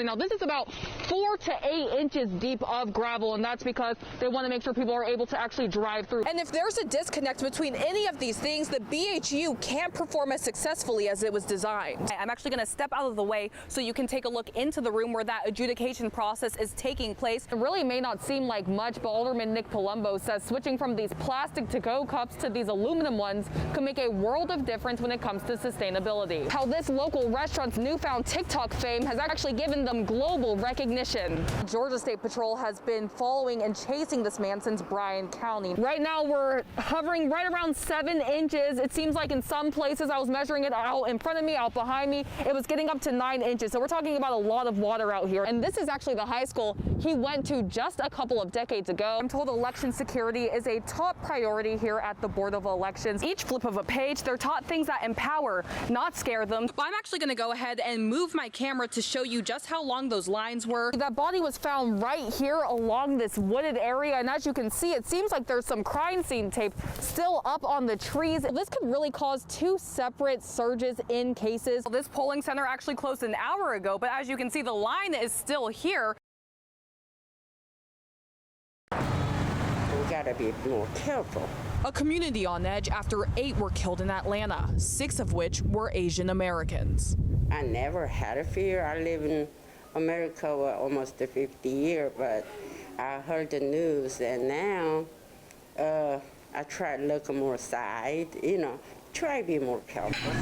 Now, this is about 4 to 8 inches deep of gravel, and that's because they want to make sure people are able to actually drive through. And if there's a disconnect between any of these things, the BHU can't perform as successfully as it was designed. I'm actually going to step out of the way so you can take a look into the room where that adjudication process is taking place. It really may not seem like much, but Alderman Nick Palumbo says switching from these plastic to-go cups to these aluminum ones could make a world of difference when it comes to sustainability. How this local restaurant's newfound TikTok fame has actually given them global recognition. Georgia State Patrol has been following and chasing this man since Bryan County. Right now we're hovering right around 7 inches. It seems like in some places, I was measuring it out in front of me, out behind me, it was getting up to 9 inches. So we're talking about a lot of water out here. And this is actually the high school he went to just a couple of decades ago. I'm told election security is a top priority here at the Board of Elections. Each flip of a page, they're taught things that empower, not scare them. But I'm actually going to go ahead and move my camera to show you just how long those lines were. That body was found right here along this wooded area, and as you can see, it seems like there's some crime scene tape still up on the trees. This could really cause 2 separate surges in cases. This polling center actually closed an hour ago, but as you can see, the line is still here. We gotta be more careful. A community on edge after 8 were killed in Atlanta, 6 of which were Asian Americans. I never had a fear. I live in America for almost 50 years, but I heard the news, and now I try to look more side, try to be more careful.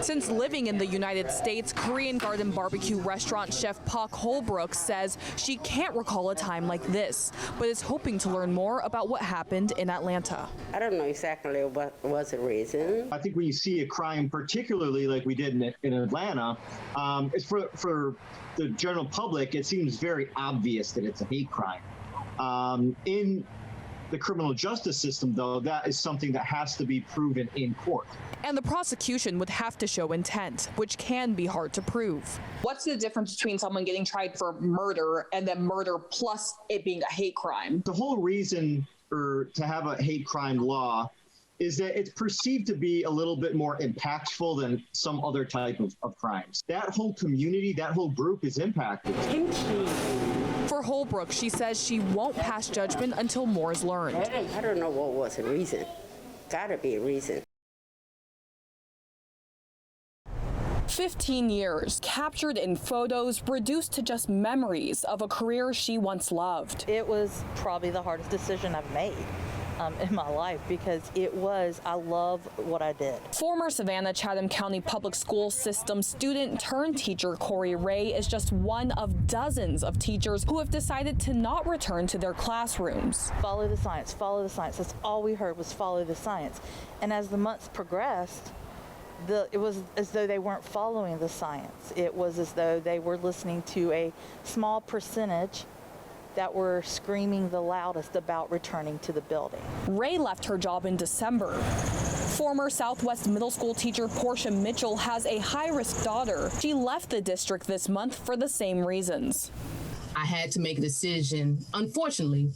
Since living in the United States, Korean Garden barbecue restaurant chef Park Holbrook says she can't recall a time like this, but is hoping to learn more about what happened in Atlanta. I don't know exactly what was the reason. I think when you see a crime, particularly like we did in Atlanta, it's for the general public, it seems very obvious that it's a hate crime. In the criminal justice system, though, that is something that has to be proven in court. And the prosecution would have to show intent, which can be hard to prove. What's the difference between someone getting tried for murder and then murder plus it being a hate crime? The whole reason to have a hate crime law is that it's perceived to be a little bit more impactful than some other type of crimes. That whole community, that whole group is impacted. For Holbrook, she says she won't pass judgment until more is learned. I don't know what was the reason. Gotta be a reason. 15 years, captured in photos, reduced to just memories of a career she once loved. It was probably the hardest decision I've made in my life, because I love what I did. Former Savannah Chatham County Public School System student turned teacher Corey Ray is just one of dozens of teachers who have decided to not return to their classrooms. Follow the science, follow the science. That's all we heard was follow the science. And as the months progressed, it was as though they weren't following the science. It was as though they were listening to a small percentage that were screaming the loudest about returning to the building. Ray left her job in December. Former Southwest Middle School teacher Portia Mitchell has a high-risk daughter. She left the district this month for the same reasons. I had to make a decision, unfortunately,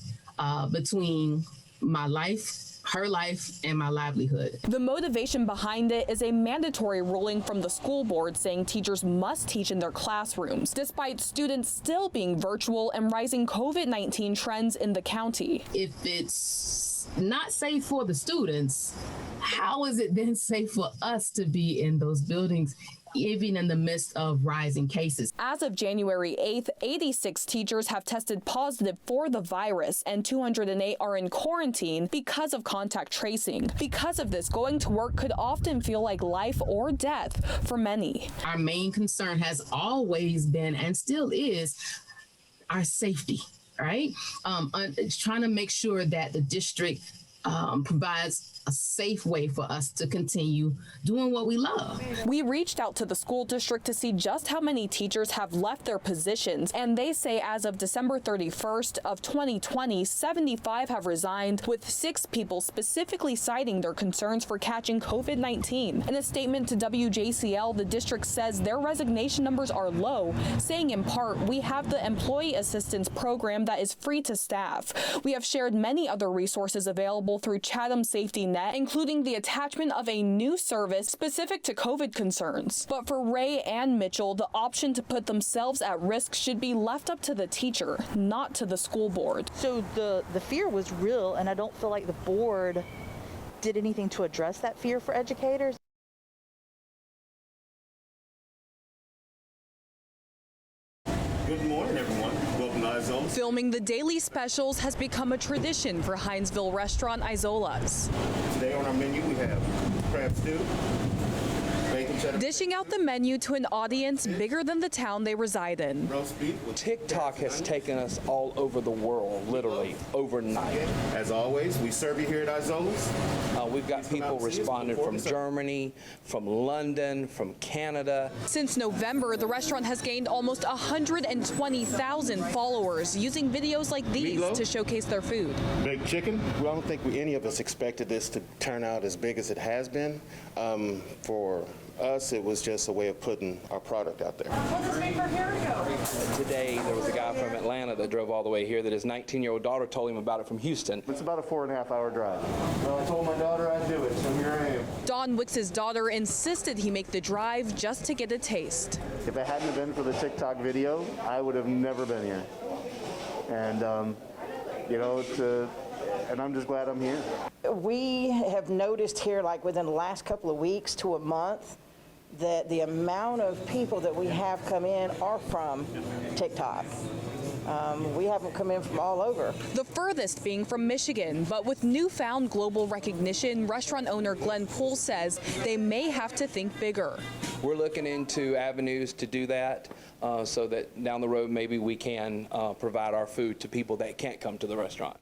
between my life, her life, and my livelihood. The motivation behind it is a mandatory ruling from the school board saying teachers must teach in their classrooms, despite students still being virtual and rising COVID-19 trends in the county. If it's not safe for the students, how is it then safe for us to be in those buildings, even in the midst of rising cases? As of January 8th, 86 teachers have tested positive for the virus and 208 are in quarantine because of contact tracing. Because of this, going to work could often feel like life or death for many. Our main concern has always been and still is our safety, right? Trying to make sure that the district provides a safe way for us to continue doing what we love. We reached out to the school district to see just how many teachers have left their positions, and they say as of December 31st of 2020, 75 have resigned, with 6 people specifically citing their concerns for catching COVID-19. In a statement to WJCL, the district says their resignation numbers are low, saying in part, we have the employee assistance program that is free to staff. We have shared many other resources available through Chatham Safety Net internet, including the attachment of a new service specific to COVID concerns. But for Ray and Mitchell, the option to put themselves at risk should be left up to the teacher, not to the school board. So the fear was real, and I don't feel like the board did anything to address that fear for educators. Good morning, everyone. Welcome to Izola's. Filming the daily specials has become a tradition for Hinesville restaurant Izola's. Today on our menu we have crab stew, bacon cheddar, Dishing out the menu to an audience bigger than the town they reside in. roast beef with TikTok has taken us all over the world, literally, overnight. As always, we serve you here at Izola's. We've got people responding from Germany, from London, from Canada. Since November, the restaurant has gained almost 120,000 followers using videos like these Meatloaf. to showcase their food. Baked chicken. Well, I don't think any of us expected this to turn out as big as it has been. For us, it was just a way of putting our product out there. Today, there was a guy from Atlanta that drove all the way here that his 19-year-old daughter told him about it from Houston. It's about a 4.5-hour drive. Well, I told my daughter I'd do it, so here I am. Don Wicks' daughter insisted he make the drive just to get a taste. If it hadn't been for the TikTok video, I would have never been here. And, and I'm just glad I'm here. We have noticed here, like within the last couple of weeks to a month, that the amount of people that we have come in are from TikTok. We have them come in from all over. The furthest being from Michigan, but with newfound global recognition, restaurant owner Glenn Poole says they may have to think bigger. We're looking into avenues to do that so that down the road maybe we can provide our food to people that can't come to the restaurant.